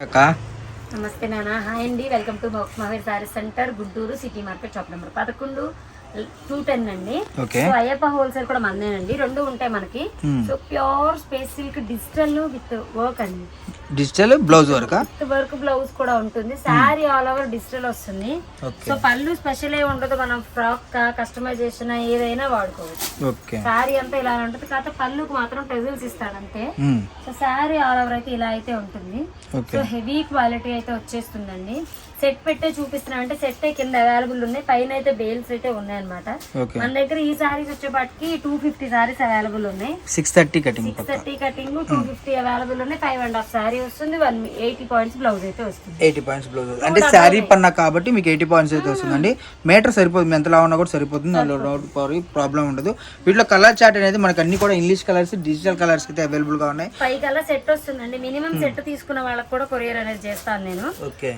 నమస్తే నాన్న. హాయ్ అండి, welcome to Mahavir sorry centre, Guntur city market, shop number 11 210 అండి. సో అయ్యప్ప హోల్సేల్ కూడా మందేనండి, రెండు ఉంటాయి మనకి. So pure space silk digital with work అండి, digital blouse work work blouse కూడా ఉంటుంది. శారీ ఆల్ ఓవర్ డిజిటల్ వస్తుంది. సో పళ్ళు స్పెషల్ ఏ ఉండదు, మనం ఫ్రాక్ కస్టమైజేషన్ ఏదైనా వాడుకోవచ్చు. శారీ అంతా ఇలా ఉంటుంది, కాకపోతే పళ్ళుకు మాత్రం టెజిల్స్ ఇస్తాడు అంతే. సో శారీ ఆల్ ఓవర్ అయితే ఇలా అయితే ఉంటుంది. సో హెవీ క్వాలిటీ అయితే వచ్చేస్తుందండి. సెట్ పెట్టే చూపిస్తున్నా అంటే సెట్ కింద అవైలబుల్ ఉన్నాయి, పైన అయితే బేల్స్ అయితే ఉన్నాయి అనమాట. మన దగ్గర ఈ సారీస్ వచ్చేపాటికి 250 సారీస్ అవైలబుల్ ఉన్నాయి. 630 కటింగ్ 250 అవైలబుల్ ఉన్నాయి. 5.5 సారీ వస్తుంది. 180 పాయింట్స్ బ్లౌజ్ అయితే వస్తుంది. 80 పాయింట్స్ బ్లౌజ్ అంటే శారీ పన్నా కాబట్టి మీకు 80 పాయింట్స్ అయితే వస్తుందండి. మీటర్ సరిపోతుంది, ఎంతలా ఉన్నా కూడా సరిపోతుంది, అందులో ప్రాబ్లం ఉండదు. వీటిలో కలర్ చార్ట్ అనేది మనకి అన్ని కూడా ఇంగ్లీష్ కలర్స్, డిజిటల్ కలర్స్ అయితే అవైలబుల్ గా ఉన్నాయి. 5 కలర్ సెట్ వస్తుందండి. మినిమం సెట్ తీసుకున్న వాళ్ళకి కూడా కొరియర్ అనేది చేస్తాను నేను.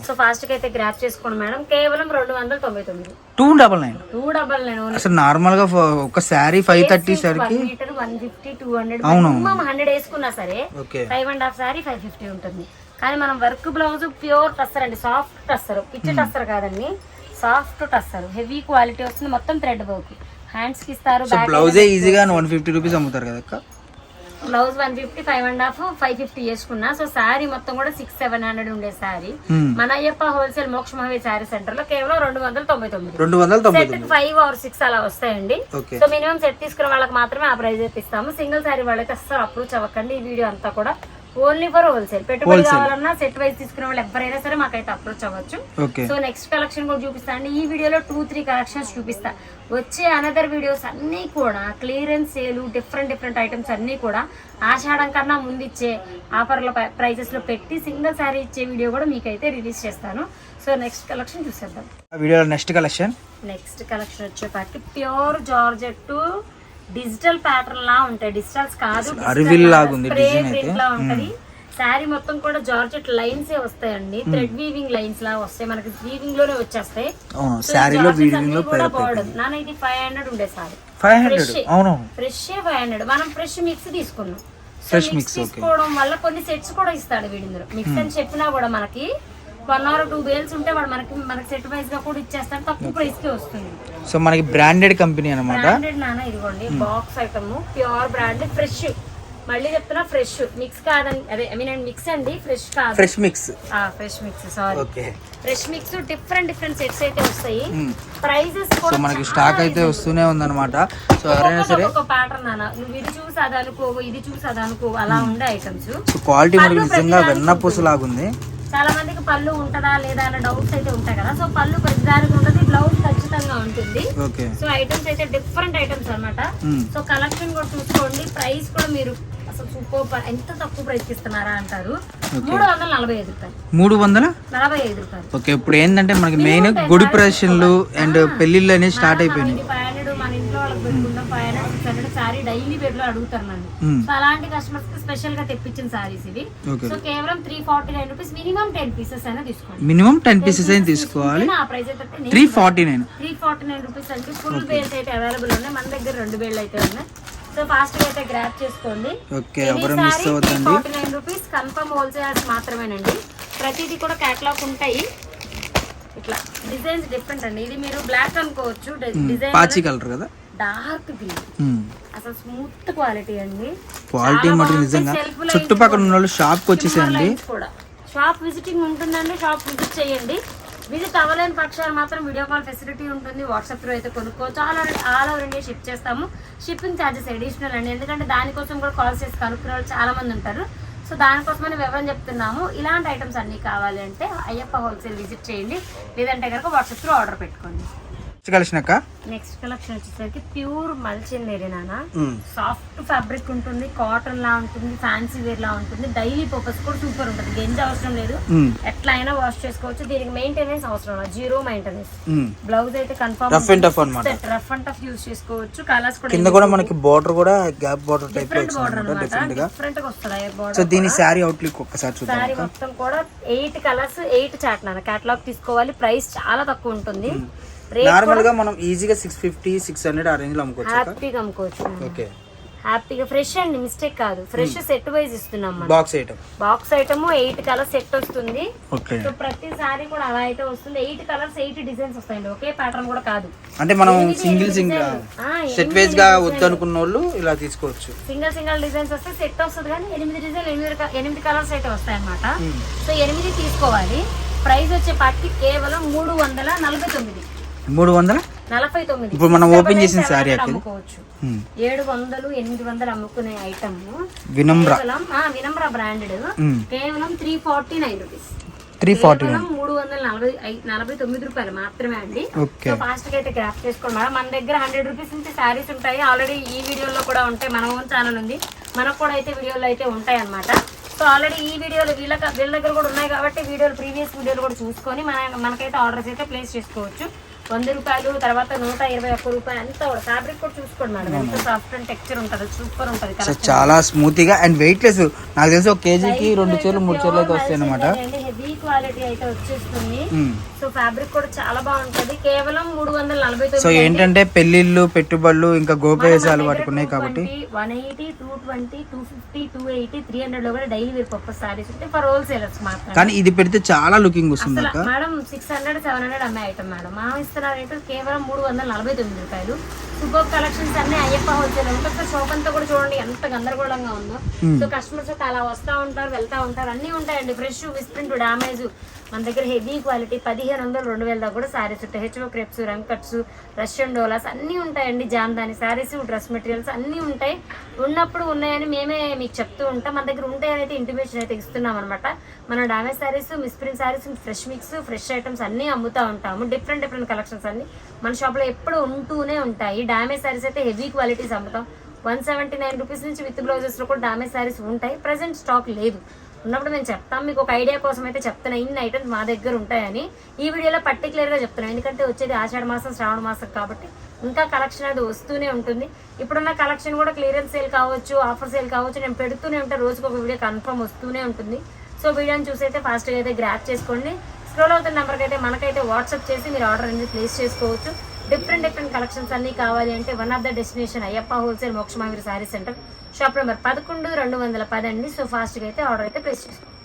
సో ఫాస్ట్ గా అయితే గ్రాప్ చేసుకోండి మేడం. కేవలం 299. 299 అసలు నార్మల్ గా ఒక శారీ 530 సరికి 150 200 మినిమం 100 వేసుకున్నా సరే 5.5 సారీ 550 ఉంటుంది. కానీ మనం వర్క్ బ్లౌజ్ ప్యూర్ టస్సర్ అండి, సాఫ్ట్ టస్సర్, పిచ్చి టస్సర్ కాదండి, సాఫ్ట్ టస్సర్, హెవీ క్వాలిటీ వస్తుంది. మొత్తం థ్రెడ్ వర్క్, హ్యాండ్స్ కి ఇస్తారు. బ్లౌజే ఈజీగా 150 రూపీస్ అమ్ముతారు కదా. బ్లౌజ్ 150, 5.5 550 వేసుకున్నా. సో శారీ మొత్తం కూడా 600-700 ఉండే శారీ మన అయ్యప్ప హోల్సేల్ మోక్ష మహావీర్ శారీ సెంటర్ లో కేవలం 299. సెట్ 5 or 6 అలా వస్తాయండి. సో మినిమం సెట్ తీసుకున్న వాళ్ళకి మాత్రమే ఆ ప్రైస్ అయితే ఇస్తాము. సింగిల్ శారీ వాళ్ళైతే అస్సలు అప్రోచ్ అవ్వకండి. ఈ వీడియో అంతా కూడా ఓన్లీ ఫర్ హోల్సేల్. పెట్టుబడి కావాలన్నా సెట్ వైజ్ తీసుకునే వాళ్ళు ఎవరైనా సరే మాకైతే అప్రోచ్ అవ్వచ్చు. సో నెక్స్ట్ కలెక్షన్ కూడా చూపిస్తా అండి. ఈ వీడియోలో 2-3 కలెక్షన్స్ చూపిస్తా. వచ్చే అనదర్ వీడియోస్ అన్ని కూడా క్లియరెన్స్ సేల్, డిఫరెంట్ ఐటమ్స్ అన్ని కూడా ఆషాఢం కన్నా ముందు ఇచ్చే ఆఫర్ల ప్రైజెస్ లో పెట్టి సింగిల్ శారీ ఇచ్చే వీడియో కూడా మీకైతే రిలీజ్ చేస్తాను. సో నెక్స్ట్ కలెక్షన్ చూసేద్దాం. వీడియోలో నెక్స్ట్ కలెక్షన్ వచ్చేపాటికి ప్యూర్ జార్జెట్ డిజిటల్ ప్యాటర్న్ లా ఉంటాయి. డిజిటల్స్ కాదు, లా ఉంటది. శారీ మొత్తం కూడా జార్జెట్ లైన్స్ వస్తాయండి, థ్రెడ్ వీవింగ్ లైన్స్ లా వస్తాయి. మనకి వీవింగ్ లోనే వచ్చేస్తాయి. నాన్న ఇది 500 ఉండే సారీ, ఫ్రెష్ 500. మనం ఫ్రెష్ మిక్స్ తీసుకున్నాం. మిక్స్ తీసుకోవడం వల్ల కొన్ని సెట్స్ కూడా ఇస్తాడు వీడిందులో. మిక్స్ అని చెప్పినా కూడా మనకి 1 or 2 బేల్స్ ఉంటే వాడు మనకి సెట్ వైజ్ గా కూడా ఇచ్చేస్తాడు, తక్కువ ప్రైస్ కి వస్తుంది. సో మనకి బ్రాండెడ్ కంపెనీ అన్నమాట. బ్రాండెడ్ నాన్న, ఇదిగోండి box item, pure branded, fresh. మళ్ళీ చెప్తున్నా ఫ్రెష్, మిక్స్ కాదండి, అదే ఐ మీన్ మిక్స్ అండి, ఫ్రెష్ కాదు, fresh mix. Sorry, fresh mix. Different sets అయితే వస్తాయి. ప్రైజెస్ కూడా మనకి స్టాక్ అయితే వస్తూనే ఉందన్నమాట. సో ఎవరైనా సరే ఒక ప్యాటర్న్ నాన్న, నువ్వు ఇది చూసి అది అనుకో, ఇది చూసి అది అనుకో, అలా ఉండే ఐటమ్స్. క్వాలిటీ మనకి నిజంగా వెన్నపూస లాగుంది. చాలా మందికి పళ్ళు ఉంటదా లేదా అన్న డౌట్స్ అయితే ఉంటాయి కదా. సో పళ్ళు ప్రతిదానికి ఉంటుంది, బ్లౌజ్ ఖచ్చితంగా ఉంటుంది. సో ఐటమ్స్ అయితే డిఫరెంట్ ఐటమ్స్ అన్నమాట. సో కలెక్షన్ కూడా చూసుకోండి. ప్రైస్ కూడా మీరు అసలు సూపర్, ఎంత తక్కువ ప్రైస్ ఇస్తున్నారా అంటారు. 345 రూపాయలు. 345 రూపాయలు. ఓకే, ఇప్పుడు ఏంటంటే మనకి మెయిన్ గుడి ప్రదర్శనలు అండ్ పెళ్లిళ్ళు అనేది స్టార్ట్ అయిపోయినాయి. 500 మన ఇంట్లో వాళ్ళకి పెట్టుకుంటాం, 500 600 సారీ డైలీ వేర్ లో అడుగుతారు నన్ను. సో అలాంటి కస్టమర్స్ కి స్పెషల్ గా తెప్పించిన సారీస్ ఇవి. సో కేవలం 349 రూపీస్. మినిమం 10 పీసెస్ అయినా తీసుకోండి. మినిమం 10 పీసెస్ అయినా తీసుకోవాలి. ఆ ప్రైస్ అయితే 349 రూపీస్ అంటే ఫుల్ బేల్స్ అయితే అవైలబుల్ ఉన్నాయి. మన దగ్గర 2 బేళ్ళు అయితే ఉన్నాయి. సో ఫాస్ట్ గా అయితే గ్రాప్ చేసుకోండి. 349 రూపీస్ కన్ఫర్మ్ హోల్సేల్స్ మాత్రమేనండి. ప్రతిదీ కూడా కేటలాగ్ ఉంటాయి. ఇట్లా డిజైన్స్ డిఫరెంట్ అండి. ఇది మీరు బ్లాక్ అనుకోవచ్చు, డిజైన్ పాచి కలర్ కదా, డార్క్ గ్రీన్, అసలు స్మూత్ క్వాలిటీ అండి. క్వాలిటీ మటుకు నిజంగా చుట్టుపక్కల ఉన్న వాళ్ళు షాప్ కి వచ్చేసేయండి. కూడా షాప్ విజిటింగ్ ఉంటుందండి, షాప్ విజిట్ చేయండి. విజిట్ అవ్వలేని పక్షాలు మాత్రం వీడియో కాల్ ఫెసిలిటీ ఉంటుంది. వాట్సాప్ లో అయితే కొనుక్కోవచ్చు. ఆల్ ఓవర్ ఇండియా షిప్ చేస్తాము. షిప్పింగ్ ఛార్జెస్ అడిషనల్ అండి, ఎందుకంటే దానికోసం కూడా కాల్ చేసి కనుక్కునే వాళ్ళు చాలా మంది ఉంటారు. సో దానికోసమని వివరం చెప్తున్నాము. ఇలాంటి ఐటమ్స్ అన్ని కావాలి అంటే అయ్యప్ప హోల్సేల్ విజిట్ చేయండి, లేదంటే కనుక వాట్సాప్ లో ఆర్డర్ పెట్టుకోండి. నెక్స్ట్ కలెక్షన్ వచ్చేసరికి ప్యూర్ మల్చిందేరి నాన్న, సాఫ్ట్ ఫ్యాబ్రిక్ ఉంటుంది, కాటన్ లా ఉంటుంది, ఫ్యాన్సీ వేర్ లా ఉంటుంది. డైలీ పర్పస్ కూడా సూపర్ ఉంటుంది. గంజి అవసరం లేదు, ఎట్లా అయినా వాష్ చేసుకోవచ్చు. దీనికి మెయింటెనెన్స్ అవసరం లేదు, 0 మెయింటెనెన్స్. బ్లౌజ్ అయితే confirm rough and tough use చేసుకోవచ్చు. కలర్స్ కూడా కింద కూడా మనకి బోర్డర్ కూడా గ్యాప్ బోర్డర్ టైప్ లో వచ్చింది, డిఫరెంట్ గా వస్తాయి బోర్డర్. సో దీని సారీ అవుట్లుక్ ఒక్కసారి చూద్దాం. సారీ మొత్తం కూడా 8 కలర్స్ 8 చాట్ నాన్న. కేటలాగ్ తీసుకోవాలి. ప్రైస్ చాలా తక్కువ ఉంటుంది. నార్మల్ గా మనం ఈజీగా 650 600 ఆ రేంజ్ లో అమ్ముకోవచ్చు. హ్యాపీగా అమ్ముకోవచ్చు. ఓకే, హ్యాపీగా ఫ్రెష్ అండి, మిస్టేక్ కాదు, ఫ్రెష్ సెట్ వైజ్ ఇస్తున్నాం మనం. Box item box item 8 colour set వస్తుంది. ఓకే. సో ప్రతి సారీ కూడా అలా అయితే వస్తుంది. 8 కలర్స్ 8 డిజైన్స్ వస్తాయండి, ఒకే ప్యాటర్న్ కూడా కాదు. అంటే మనం సింగిల్ సెట్ వైజ్ గా వద్దనుకున్న వాళ్ళు ఇలా తీసుకోవచ్చు. సింగిల్ డిజైన్స్ వస్తే సెట్ వస్తుంది, కానీ 8 డిజైన్లు 8 కలర్స్ అయితే వస్తాయి అన్నమాట. సో 8 తీసుకోవాలి. ప్రైస్ వచ్చే పాటికి కేవలం 349. 349. ఇప్పుడు మనం ఓపెన్ చేసిన సారీ అమ్ముకోవచ్చు. 700, 800 అమ్ముకునే ఐటమ్ వినమ్రా బ్రాండెడ్ కేవలం 349 రూపీస్. 349 రూపాయలు మాత్రమే అండి. సో ఫాస్ట్ గా అయితే గ్రాప్ చేసుకోండి మేడం. మన దగ్గర 100 రూపీస్ నుంచి శారీస్ ఉంటాయి. ఆల్రెడీ ఈ వీడియోలో కూడా ఉంటాయి, మన ఓన్ ఛానల్ ఉంది, మనకు కూడా అయితే వీడియోలు అయితే ఉంటాయి అన్నమాట. సో ఆల్రెడీ ఈ వీడియోలు వీళ్ళ దగ్గర కూడా ఉన్నాయి కాబట్టి ప్రీవియస్ వీడియోలు కూడా చూసుకొని మనకైతే ఆర్డర్స్ అయితే ప్లేస్ చేసుకోవచ్చు. 100 రూపాయలు, తర్వాత 121 రూపాయలు, అంతా కూడా ఫ్యాబ్రిక్ కూడా చూసుకోండి మేడం, ఎంత సాఫ్ట్ అండ్ టెక్స్చర్ ఉంటుంది, సూపర్ ఉంటుంది. చాలా స్మూత్ గా అండ్ వెయిట్ లెస్. నాకు తెలిసి ఒక కేజీకి 2 చీరలు 3 చీరలు అయితే వస్తాయి అన్నమాట. హెవీ క్వాలిటీ అయితే వచ్చేస్తుంది. సో ఫ్యాబ్రిక్ కూడా చాలా బాగుంటది. కేవలం 349. సో ఏంటంటే పెళ్లిళ్ళు, పెట్టుబడులు, ఇంకా గోపేసాలు వాటికి ఉన్నాయి కాబట్టి 180, 220, 250, 280, 300 లో కూడా డైలీ వేర్ పర్పస్ సారీస్ ఉంటాయి ఫర్ హోల్సేలర్స్ మాత్రం. కానీ ఇది పెడితే చాలా లుకింగ్ వస్తుంది మేడం. 600, 700 అమ్మే ఐటమ్ మేడం. మా ఇస్తున్న రేటు కేవలం 349 రూపాయలు. సూపర్ కలెక్షన్స్ అన్ని అయ్యప్ప హోల్సేల్ ఉంటుంది. షాప్ అంతా కూడా చూడండి ఎంత గందరగోళంగా ఉందో. సో కస్టమర్స్ అలా వస్తూ ఉంటారు, వెళ్తా ఉంటారు, అన్ని ఉంటాయండి. Fresh, misprint, damage. మన దగ్గర హెవీ క్వాలిటీ 1500, 2000 దాకా కూడా శారీస్ ఉంటాయి. హెచ్ఓ క్రెప్స్, రంగ్ కట్స్, రష్యన్ డోలాస్ అన్నీ ఉంటాయండి. జామ్దాని శారీస్, డ్రెస్ మెటీరియల్స్ అన్నీ ఉంటాయి. ఉన్నప్పుడు ఉన్నాయని మేమే మీకు చెప్తూ ఉంటాం. మన దగ్గర ఉంటాయని అయితే ఇంటిమేషన్ అయితే ఇస్తున్నాం అనమాట. మనం damage saris, misprint saris, fresh mix, fresh items అన్నీ అమ్ముతూ ఉంటాము. డిఫరెంట్ కలెక్షన్స్ అన్ని మన షాప్లో ఎప్పుడు ఉంటూనే ఉంటాయి. డామేజ్ శారీస్ అయితే హెవీ క్వాలిటీస్ అమ్ముతాం. 179 రూపీస్ నుంచి విత్ బ్లౌజెస్లో కూడా డామేజ్ శారీస్ ఉంటాయి. ప్రజెంట్ స్టాక్ లేదు, ఉన్నప్పుడు మేము చెప్తాం. మీకు ఒక ఐడియా కోసం అయితే చెప్తున్నా, ఇన్ని ఐటమ్స్ మా దగ్గర ఉంటాయని ఈ వీడియోలో పర్టికులర్గా చెప్తున్నాం. ఎందుకంటే వచ్చేది ఆషాఢ మాసం, శ్రావణ మాసం కాబట్టి ఇంకా కలెక్షన్ అది వస్తూనే ఉంటుంది. ఇప్పుడున్న కలెక్షన్ కూడా క్లియరెన్స్ సేల్ కావచ్చు, ఆఫర్ సేల్ కావచ్చు, నేను పెడుతూనే ఉంటాను. రోజుకు ఒక వీడియో కన్ఫర్మ్ వస్తూనే ఉంటుంది. సో వీడియోని చూసి అయితే ఫాస్ట్గా అయితే గ్రాప్ చేసుకోండి. స్క్రోల్ అవుతున్న నెంబర్కి అయితే మనకైతే వాట్సాప్ చేసి మీరు ఆర్డర్ అనేది ప్లేస్ చేసుకోవచ్చు. డిఫరెంట్ కలెక్షన్స్ అన్ని కావాలి అంటే one of the destination Ayyappa wholesale మోక్షమావిరి శారీ సెంటర్, షాప్ నెంబర్ 11, 210 అండి. సో ఫాస్ట్గా అయితే ఆర్డర్ అయితే ప్లేస్ చేసుకోండి.